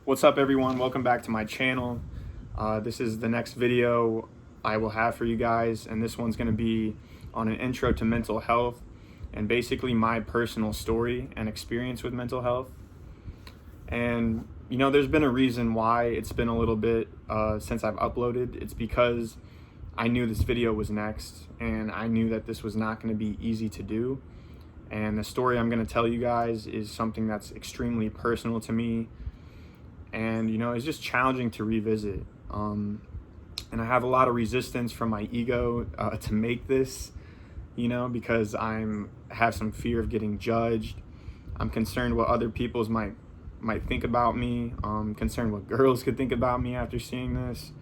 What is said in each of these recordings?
What's up, everyone? Welcome back to my channel. This is the next video I will have for you guys, and this one's going to be on an intro to mental health and basically my personal story and experience with mental health. And there's been a reason why it's been a little bit since I've uploaded. It's because I knew this video was next, and I knew that this was not going to be easy to do. And the story I'm going to tell you guys is something that's extremely personal to me, and it's just challenging to revisit. And I have a lot of resistance from my ego to make this, because have some fear of getting judged. I'm concerned what other people's might think about me. Concerned what girls could think about me after seeing this.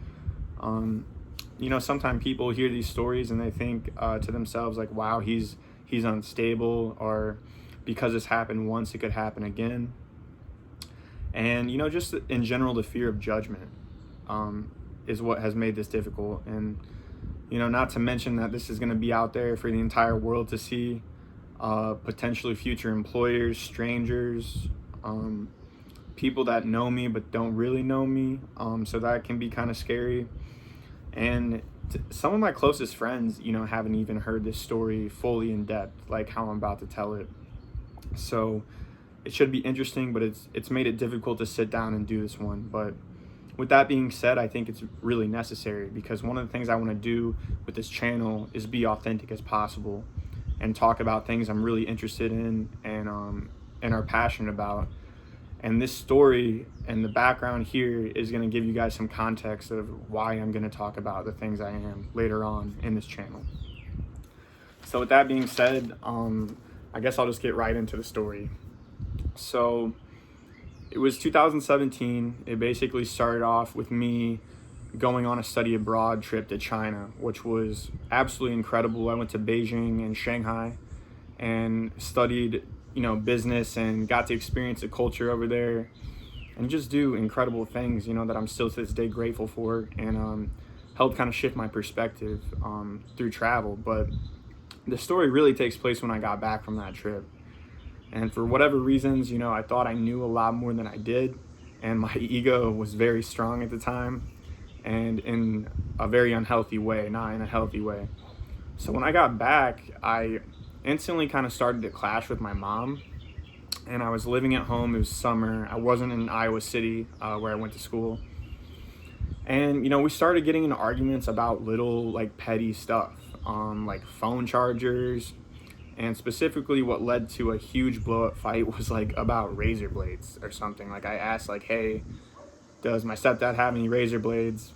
Sometimes people hear these stories and they think to themselves like, wow, he's unstable, or because this happened once, it could happen again. And just in general, the fear of judgment is what has made this difficult. And not to mention that this is going to be out there for the entire world to see, potentially future employers, strangers, people that know me but don't really know me, so that can be kind of scary. And some of my closest friends haven't even heard this story fully in depth, like how I'm about to tell it. So it should be interesting, but it's made it difficult to sit down and do this one. But with that being said, I think it's really necessary, because one of the things I want to do with this channel is be authentic as possible and talk about things I'm really interested in and are passionate about. And this story and the background here is going to give you guys some context of why I'm going to talk about the things I am later on in this channel. So with that being said, I guess I'll just get right into the story. So it was 2017. It basically started off with me going on a study abroad trip to China, which was absolutely incredible. I went to Beijing and Shanghai and studied, business, and got to experience the culture over there and just do incredible things, that I'm still to this day grateful for, and helped kind of shift my perspective through travel. But the story really takes place when I got back from that trip. And for whatever reasons, I thought I knew a lot more than I did. And my ego was very strong at the time, and in a very unhealthy way, not in a healthy way. So when I got back, I instantly kind of started to clash with my mom. And I was living at home. It was summer. I wasn't in Iowa City, where I went to school. And, we started getting into arguments about little, petty stuff, like phone chargers. And specifically what led to a huge blow-up fight was about razor blades or something. I asked hey, does my stepdad have any razor blades?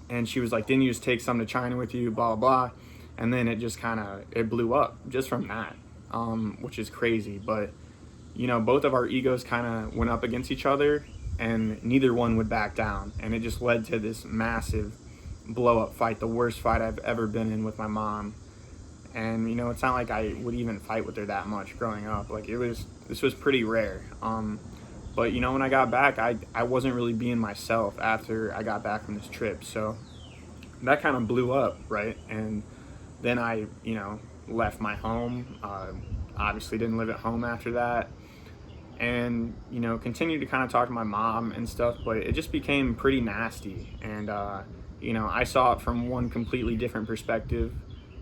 And she was like, didn't you just take some to China with you, blah, blah, blah. And then it just it blew up just from that, which is crazy. But, both of our egos kind of went up against each other, and neither one would back down. And it just led to this massive blow-up fight, the worst fight I've ever been in with my mom. And it's not like I would even fight with her that much growing up. This was pretty rare. But when I got back, I wasn't really being myself after I got back from this trip. So that kind of blew up, right? And then I left my home. Obviously didn't live at home after that, and continued to kind of talk to my mom and stuff. But it just became pretty nasty. And I saw it from one completely different perspective.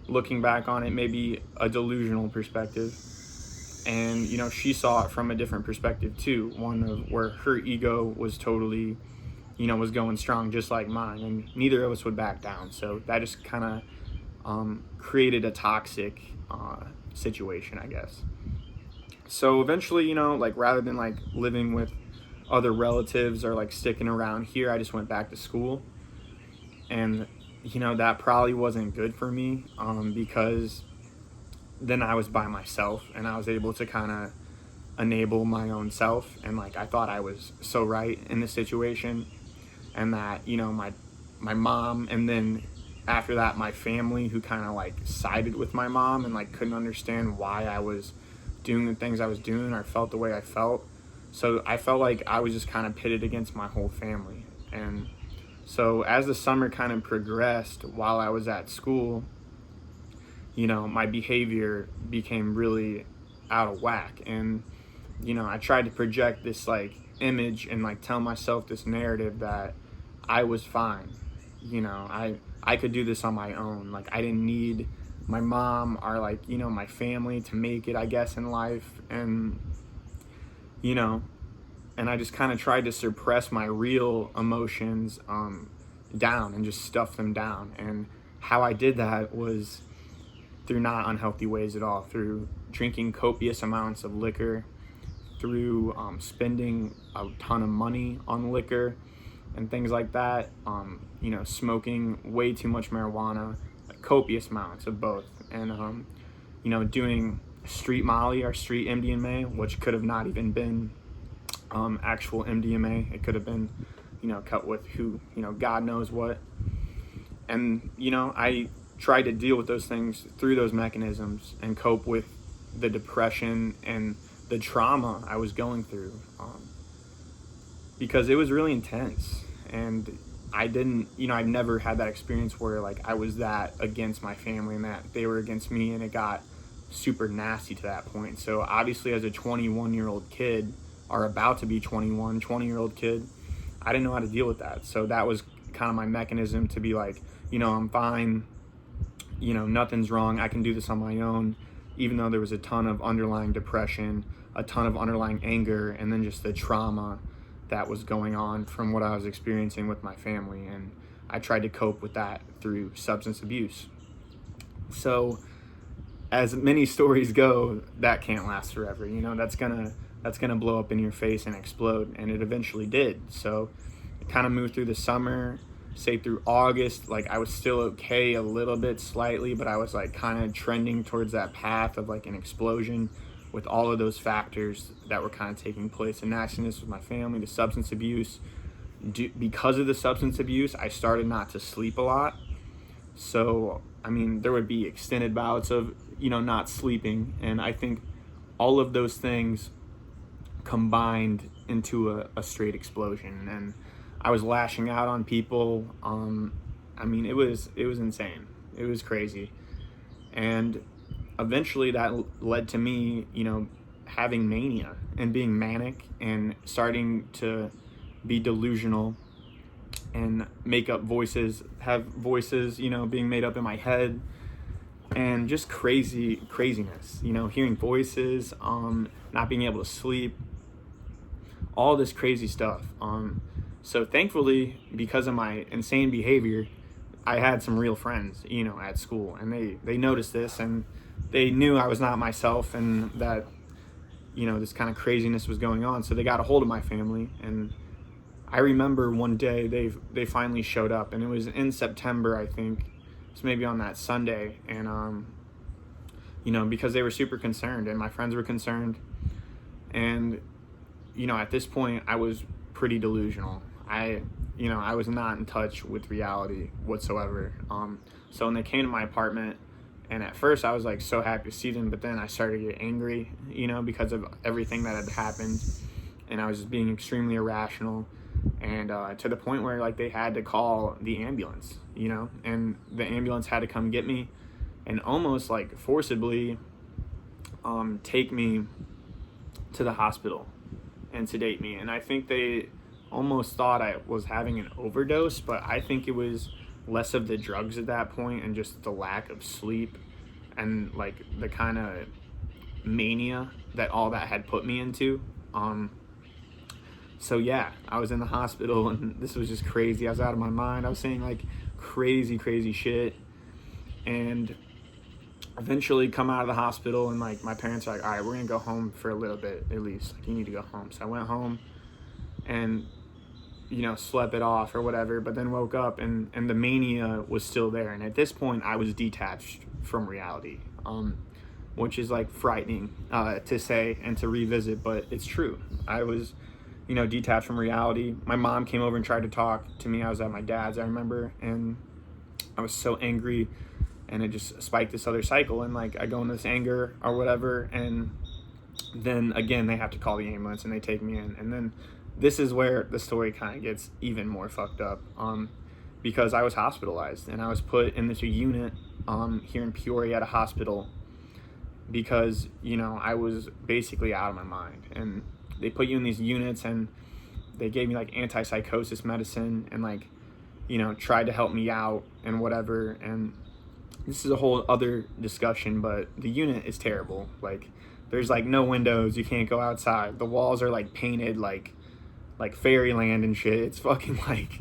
Looking back on it, maybe a delusional perspective. And she saw it from a different perspective too, one of where her ego was totally was going strong just like mine, and neither of us would back down. So that just kind of created a toxic situation, I guess. So eventually, rather than living with other relatives or sticking around here, I just went back to school. And that probably wasn't good for me, because then I was by myself and I was able to kind of enable my own self. And I thought I was so right in this situation, and that, my mom, and then after that, my family, who kind of sided with my mom and couldn't understand why I was doing the things I was doing or felt the way I felt. So I felt like I was just kind of pitted against my whole family. And so as the summer kind of progressed while I was at school, my behavior became really out of whack. And, I tried to project this image and like tell myself this narrative that I was fine. You know, I could do this on my own. Like I didn't need my mom or like, you know, my family to make it, I guess, in life. And, you know, and I just kind of tried to suppress my real emotions down and just stuff them down. And how I did that was through not unhealthy ways at all, through drinking copious amounts of liquor, through spending a ton of money on liquor and things like that, you know, smoking way too much marijuana, like copious amounts of both, and you know, doing street Molly or street MDMA, which could have not even been actual MDMA. It could have been, you know, cut with who, you know, God knows what. And, you know, I tried to deal with those things through those mechanisms and cope with the depression and the trauma I was going through, because it was really intense. And I didn't, you know, I've never had that experience where like I was that against my family and that they were against me, and it got super nasty to that point. So obviously as a 21-year-old kid, or about to be 20-year-old kid, I didn't know how to deal with that. So that was kind of my mechanism to be like, you know, I'm fine, you know, nothing's wrong, I can do this on my own, even though there was a ton of underlying depression, a ton of underlying anger, and then just the trauma that was going on from what I was experiencing with my family. And I tried to cope with that through substance abuse. So as many stories go, that can't last forever. You know, that's gonna blow up in your face and explode, and it eventually did. So it kind of moved through the summer, say through August. Like I was still okay a little bit, slightly, but I was like kind of trending towards that path of like an explosion, with all of those factors that were kind of taking place. The nastiness with my family, the substance abuse. Because of the substance abuse, I started not to sleep a lot. So, I mean, there would be extended bouts of, you know, not sleeping. And I think all of those things combined into a straight explosion. And I was lashing out on people. I mean, it was insane. It was crazy. And eventually that led to me, you know, having mania and being manic and starting to be delusional and make up voices, have voices, you know, being made up in my head, and just craziness, you know, hearing voices, not being able to sleep, all this crazy stuff. So thankfully, because of my insane behavior, I had some real friends, you know, at school, and they noticed this, and they knew I was not myself, and that, you know, this kind of craziness was going on. So they got a hold of my family, and I remember one day they finally showed up, and it was in September, I think. It's maybe on that Sunday, and you know, because they were super concerned, and my friends were concerned, and you know, at this point, I was pretty delusional. I was not in touch with reality whatsoever. So when they came to my apartment, and at first I was like so happy to see them, but then I started to get angry, you know, because of everything that had happened, and I was just being extremely irrational, and to the point where like they had to call the ambulance, you know, and the ambulance had to come get me and almost like forcibly take me to the hospital and sedate me. And I think they almost thought I was having an overdose, but I think it was less of the drugs at that point and just the lack of sleep and like the kind of mania that all that had put me into. So yeah, I was in the hospital, and this was just crazy. I was out of my mind. I was saying like crazy shit, and eventually come out of the hospital, and like my parents are like, all right, we're gonna go home for a little bit at least. Like, you need to go home. So I went home and, you know, slept it off or whatever, but then woke up, and the mania was still there. And at this point I was detached from reality, which is like frightening to say and to revisit, but it's true. I was, you know, detached from reality. My mom came over and tried to talk to me. I was at my dad's, I remember, and I was so angry, and it just spiked this other cycle, and like I go into this anger or whatever, and then again they have to call the ambulance and they take me in. And then this is where the story kind of gets even more fucked up, because I was hospitalized, and I was put in this unit here in Peoria at a hospital because, you know, I was basically out of my mind. And they put you in these units, and they gave me like antipsychosis medicine and like, you know, tried to help me out and whatever. And this is a whole other discussion, but the unit is terrible. Like, there's like no windows, you can't go outside, the walls are like painted like fairyland and shit. It's fucking like,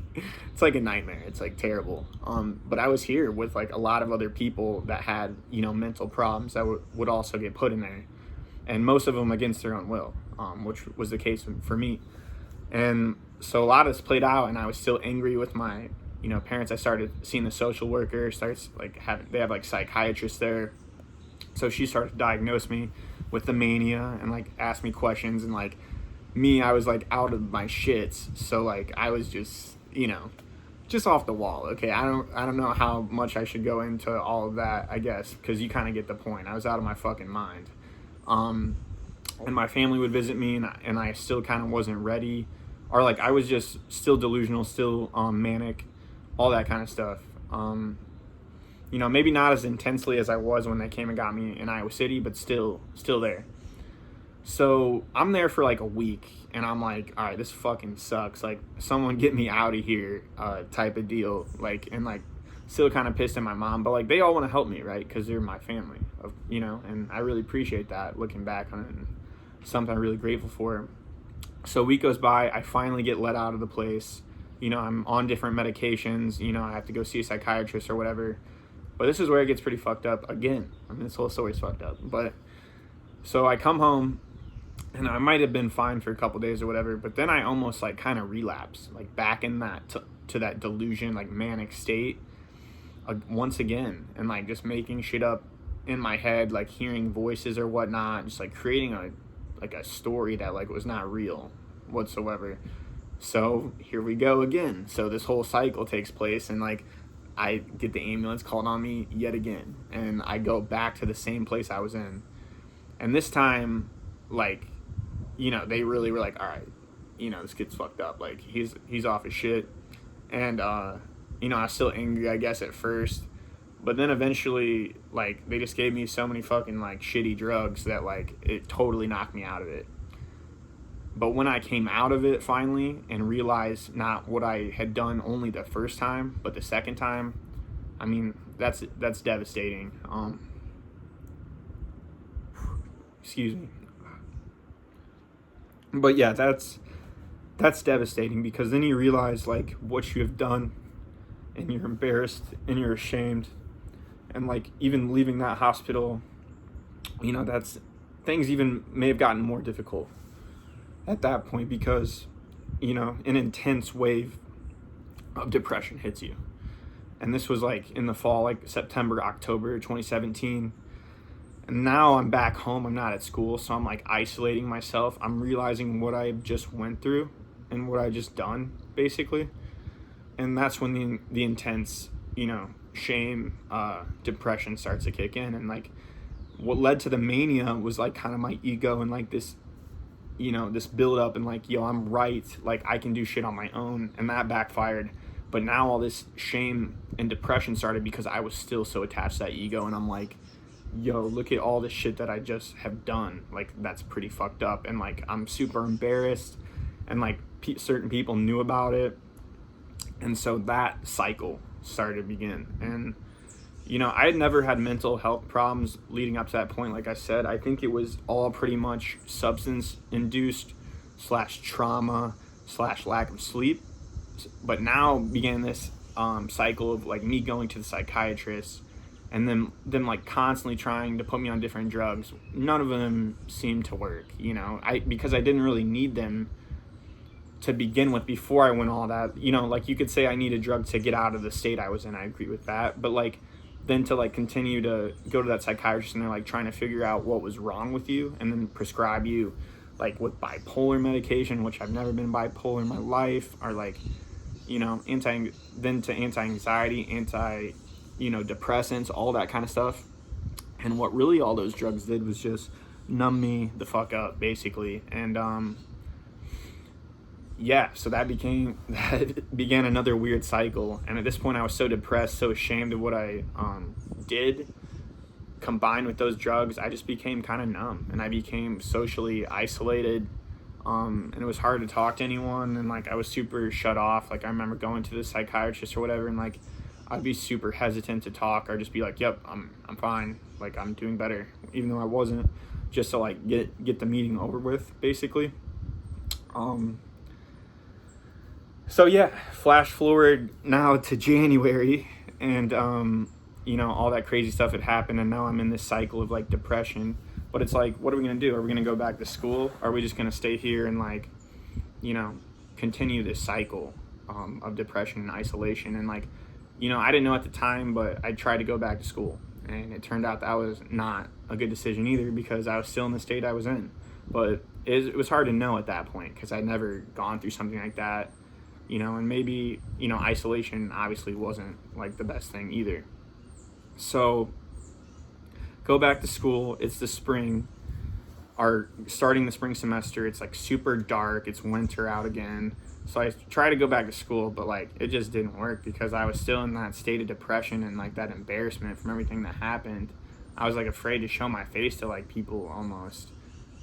it's like a nightmare. It's like terrible. But I was here with like a lot of other people that had, you know, mental problems that would also get put in there, and most of them against their own will, which was the case for me. And so a lot of this played out, and I was still angry with my, you know, parents. I started seeing the social worker, they have like psychiatrists there. So she started to diagnose me with the mania and like ask me questions, and like me, I was like out of my shits. So like I was just, you know, just off the wall. Okay, I don't know how much I should go into all of that, I guess, because you kind of get the point. I was out of my fucking mind. And my family would visit me, and I still kind of wasn't ready, or like I was just still delusional, still manic, all that kind of stuff. You know, maybe not as intensely as I was when they came and got me in Iowa City, but still there. So I'm there for like a week, and I'm like, all right, this fucking sucks. Like, someone get me out of here, type of deal. Like, and like, still kind of pissed at my mom, but like, they all want to help me, right? Because they're my family, you know, and I really appreciate that, looking back on it, and something I'm really grateful for. So a week goes by, I finally get let out of the place. You know, I'm on different medications, you know, I have to go see a psychiatrist or whatever. But this is where it gets pretty fucked up again. I mean, this whole story's fucked up. But so I come home, and I might have been fine for a couple days or whatever, but then I almost like kind of relapse, like back in that to that delusion, like manic state, once again, and like just making shit up in my head, like hearing voices or whatnot, just like creating a story that like was not real whatsoever. So here we go again. So this whole cycle takes place, and like I get the ambulance called on me yet again, and I go back to the same place I was in. And this time, like, you know, they really were like, all right, you know, this kid's fucked up. Like, he's off his shit. And, you know, I was still angry, I guess, at first. But then eventually, like, they just gave me so many fucking, like, shitty drugs that, like, it totally knocked me out of it. But when I came out of it finally and realized not what I had done only the first time, but the second time, I mean, that's devastating. Excuse me. But yeah, that's devastating, because then you realize like what you have done, and you're embarrassed and you're ashamed, and like even leaving that hospital, you know, that's things even may have gotten more difficult at that point, because, you know, an intense wave of depression hits you. And this was like in the fall, like September, October 2017. And now I'm back home, I'm not at school, so I'm like isolating myself. I'm realizing what I just went through and what I just done, basically. And that's when the intense, you know, shame, depression starts to kick in. And like what led to the mania was like kind of my ego and like this, you know, this build up and like, yo, I'm right, like I can do shit on my own, and that backfired. But now all this shame and depression started because I was still so attached to that ego, and I'm like, yo, look at all the shit that I just have done. Like, that's pretty fucked up. And like, I'm super embarrassed, and like certain people knew about it. And so that cycle started to begin. And, you know, I had never had mental health problems leading up to that point. Like I said, I think it was all pretty much substance induced / trauma / lack of sleep. But now began this cycle of like me going to the psychiatrist, and then them like constantly trying to put me on different drugs. None of them seemed to work, you know, because I didn't really need them to begin with before I went all that. You know, like you could say I needed drugs to get out of the state I was in. I agree with that. But like then to like continue to go to that psychiatrist, and they're like trying to figure out what was wrong with you, and then prescribe you like with bipolar medication, which I've never been bipolar in my life, or like, you know, anti-anxiety, you know, depressants, all that kind of stuff. And what really all those drugs did was just numb me the fuck up, basically. And yeah, so that began another weird cycle. And at this point I was so depressed, so ashamed of what I did, combined with those drugs, I just became kind of numb, and I became socially isolated. And it was hard to talk to anyone, and like I was super shut off. Like I remember going to the psychiatrist or whatever, and like I'd be super hesitant to talk or just be like, "Yep, I'm fine. Like I'm doing better," even though I wasn't, just to like get the meeting over with, basically. So yeah, flash forward now to January, and all that crazy stuff had happened, and now I'm in this cycle of like depression. But it's like, what are we gonna do? Are we gonna go back to school? Are we just gonna stay here and like, continue this cycle of depression and isolation? And like, I didn't know at the time, but I tried to go back to school, and it turned out that was not a good decision either, because I was still in the state I was in. But it was hard to know at that point because I'd never gone through something like that, and maybe, isolation obviously wasn't like the best thing either. So go back to school. It's the spring, starting the spring semester. It's like super dark. It's winter out again. So I try to go back to school, but like it just didn't work because I was still in that state of depression and like that embarrassment from everything that happened. I was like afraid to show my face to like people almost.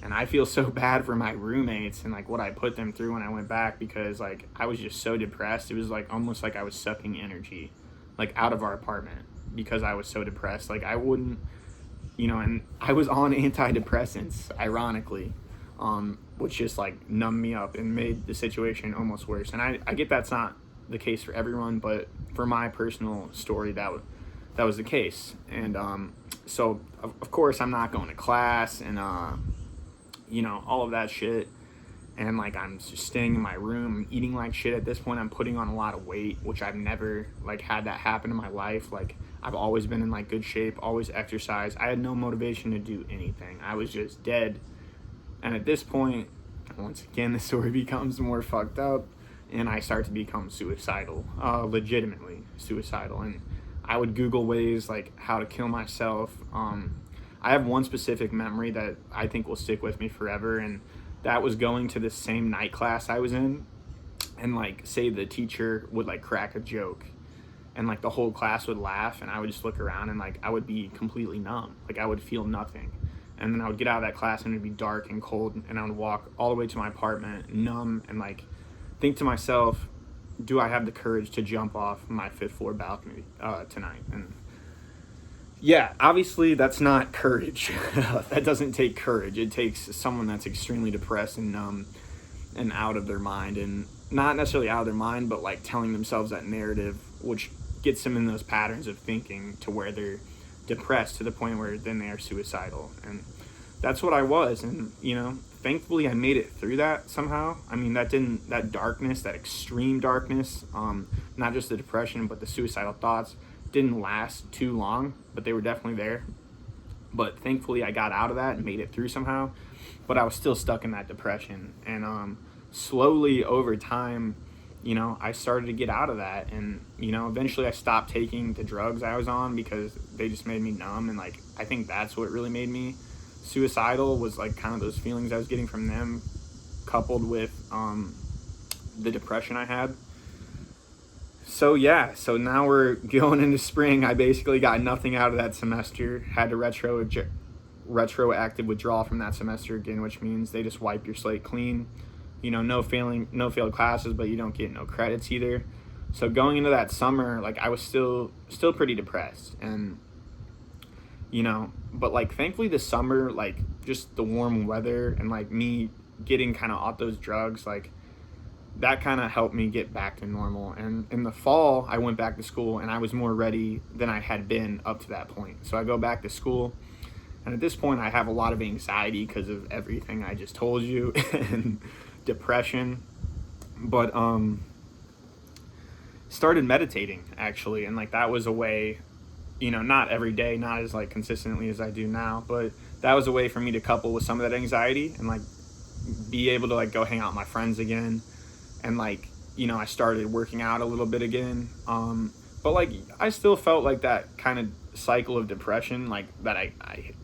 And I feel so bad for my roommates and like what I put them through when I went back, because like I was just so depressed. It was like almost like I was sucking energy like out of our apartment because I was so depressed. Like I wouldn't, and I was on antidepressants, ironically, which just like numbed me up and made the situation almost worse. And I get that's not the case for everyone, but for my personal story, that was the case. And so of course I'm not going to class and all of that shit. And like I'm just staying in my room, eating like shit. At this point I'm putting on a lot of weight, which I've never like had that happen in my life. Like I've always been in like good shape, always exercise. I had no motivation to do anything. I was just dead. And at this point, once again, the story becomes more fucked up, and I start to become suicidal, legitimately suicidal. And I would Google ways like how to kill myself. I have one specific memory that I think will stick with me forever, and that was going to the same night class I was in, and like say the teacher would like crack a joke, and like the whole class would laugh, and I would just look around and like I would be completely numb. Like I would feel nothing. And then I would get out of that class and it'd be dark and cold, and I would walk all the way to my apartment numb and like think to myself, do I have the courage to jump off my 5th floor balcony tonight? And yeah, obviously that's not courage. That doesn't take courage. It takes someone that's extremely depressed and numb and out of their mind, and not necessarily out of their mind, but like telling themselves that narrative, which gets them in those patterns of thinking to where they're depressed to the point where then they are suicidal. And that's what I was. And thankfully I made it through that somehow. I mean, that darkness, that extreme darkness, not just the depression but the suicidal thoughts, didn't last too long, but they were definitely there. But thankfully I got out of that and made it through somehow. But I was still stuck in that depression, and slowly over time, I started to get out of that. And eventually I stopped taking the drugs I was on because they just made me numb. And like I think that's what really made me suicidal, was like kind of those feelings I was getting from them, coupled with the depression I had. So yeah, so now we're going into spring. I basically got nothing out of that semester. Had to retroactive withdraw from that semester again, which means they just wipe your slate clean. No failed classes, but you don't get no credits either. So going into that summer, like I was still pretty depressed, and but like thankfully this summer, like just the warm weather and like me getting kind of off those drugs, like that kind of helped me get back to normal. And in the fall I went back to school, and I was more ready than I had been up to that point. So I go back to school, and at this point I have a lot of anxiety because of everything I just told you and depression. But started meditating actually, and like that was a way, not every day, not as like consistently as I do now, but that was a way for me to couple with some of that anxiety and like be able to like go hang out with my friends again. And like I started working out a little bit again, but like I still felt like that kind of cycle of depression, like that I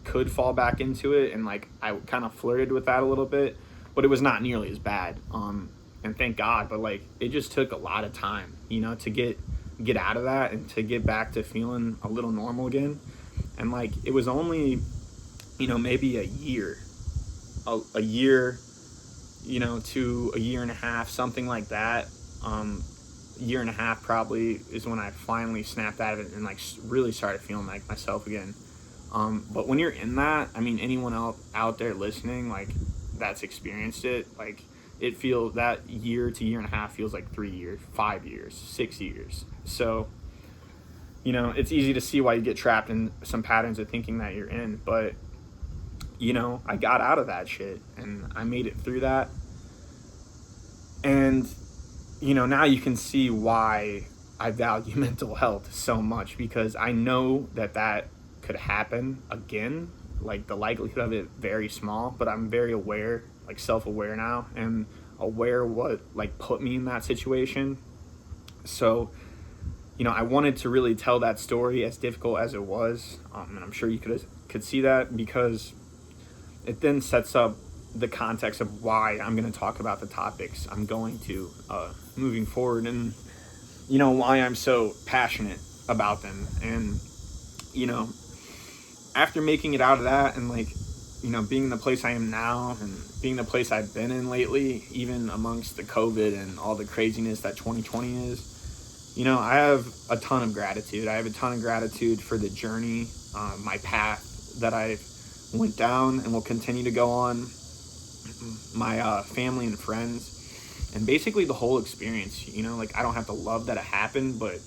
could fall back into it, and like I kind of flirted with that a little bit, but it was not nearly as bad, and thank God. But like it just took a lot of time to get out of that and to get back to feeling a little normal again. And like it was only maybe a year to a year and a half, something like that. Year and a half probably is when I finally snapped out of it and like really started feeling like myself again. But when you're in that, I mean, anyone out there listening, like, that's experienced it, like, it feels, that year to year and a half feels like 3 years, 5 years, 6 years. So, it's easy to see why you get trapped in some patterns of thinking that you're in. But, I got out of that shit and I made it through that. And, now you can see why I value mental health so much, because I know that could happen again. Like, the likelihood of it very small, but I'm very aware, like self-aware now, and aware what like put me in that situation. So, I wanted to really tell that story, as difficult as it was, and I'm sure you could see that, because it then sets up the context of why I'm going to talk about the topics I'm going to moving forward, and why I'm so passionate about them. And after making it out of that, and like, being in the place I am now, and being the place I've been in lately, even amongst the COVID and all the craziness that 2020 is, I have a ton of gratitude. I have a ton of gratitude for the journey, my path that I went down and will continue to go on, my family and friends, and basically the whole experience. Like, I don't have to love that it happened, but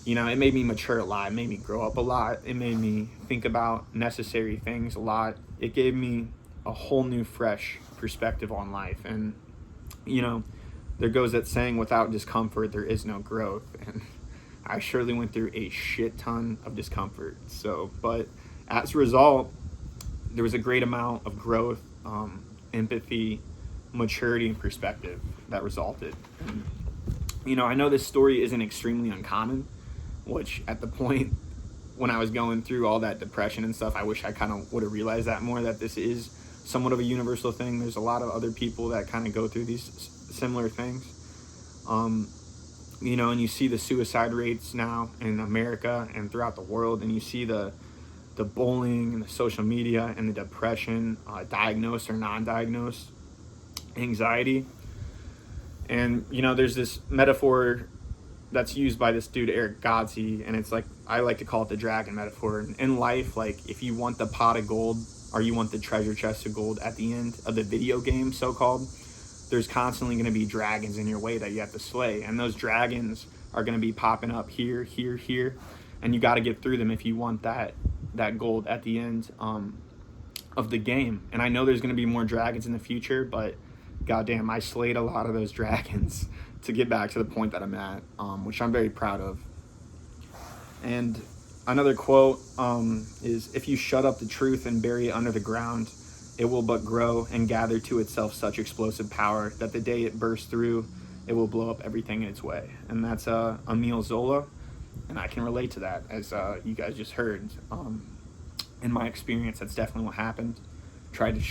it made me mature a lot. It made me grow up a lot. It made me think about necessary things a lot. It gave me a whole new, fresh perspective on life. And, there goes that saying, without discomfort, there is no growth. And I surely went through a shit ton of discomfort. So, but as a result, there was a great amount of growth, empathy, maturity, and perspective that resulted. And, I know this story isn't extremely uncommon, which at the point when I was going through all that depression and stuff, I wish I kind of would have realized that more, that this is somewhat of a universal thing. There's a lot of other people that kind of go through these similar things. And you see the suicide rates now in America and throughout the world, and you see the bullying and the social media and the depression, diagnosed or non-diagnosed anxiety. And, there's this metaphor that's used by this dude, Eric Godsey, and it's like, I like to call it the dragon metaphor. In life, like, if you want the pot of gold, or you want the treasure chest of gold at the end of the video game, so-called, there's constantly going to be dragons in your way that you have to slay. And those dragons are going to be popping up here, here, here. And you got to get through them if you want that gold at the end of the game. And I know there's going to be more dragons in the future, but goddamn, I slayed a lot of those dragons to get back to the point that I'm at, which I'm very proud of. And another quote is, if you shut up the truth and bury it under the ground, it will but grow and gather to itself such explosive power that the day it bursts through, it will blow up everything in its way. And that's Emile Zola, and I can relate to that, as you guys just heard. In my experience, that's definitely what happened. Tried to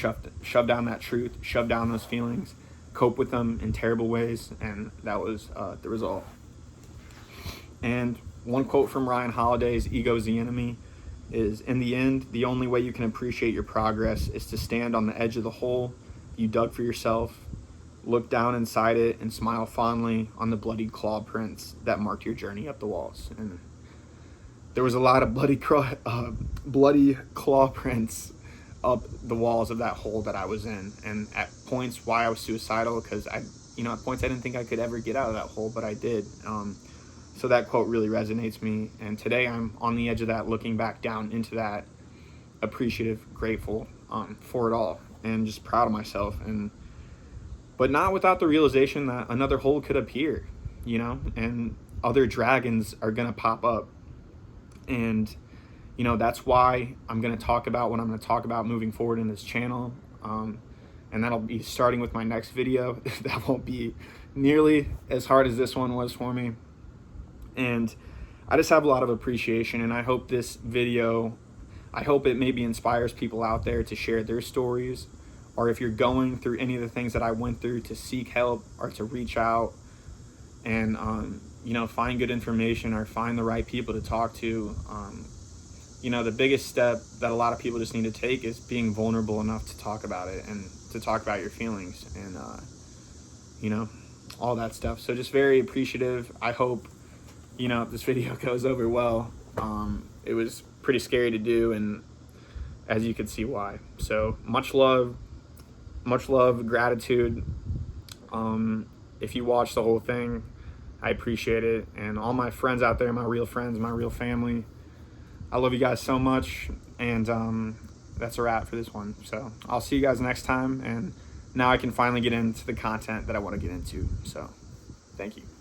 shove down that truth, shove down those feelings, cope with them in terrible ways, and that was the result. And one quote from Ryan Holiday's Ego's the Enemy is, in the end, the only way you can appreciate your progress is to stand on the edge of the hole you dug for yourself, look down inside it, and smile fondly on the bloody claw prints that marked your journey up the walls. And there was a lot of bloody claw prints up the walls of that hole that I was in. And at points, why I was suicidal, because at points I didn't think I could ever get out of that hole, but I did. So that quote really resonates me. And today I'm on the edge of that, looking back down into that, appreciative, grateful for it all, and just proud of myself. But not without the realization that another hole could appear, and other dragons are going to pop up. And, that's why I'm going to talk about what I'm going to talk about moving forward in this channel. And that'll be starting with my next video. That won't be nearly as hard as this one was for me. And I just have a lot of appreciation, and I hope this video, it maybe inspires people out there to share their stories, or if you're going through any of the things that I went through, to seek help or to reach out and, find good information or find the right people to talk to. The biggest step that a lot of people just need to take is being vulnerable enough to talk about it and to talk about your feelings and you know, all that stuff. So just very appreciative. I hope, you know, this video goes over well. It was pretty scary to do, and as you can see why. So much love, gratitude. If you watch the whole thing, I appreciate it. And all my friends out there, my real friends, my real family, I love you guys so much. And that's a wrap for this one. So I'll see you guys next time. And now I can finally get into the content that I want to get into. So thank you.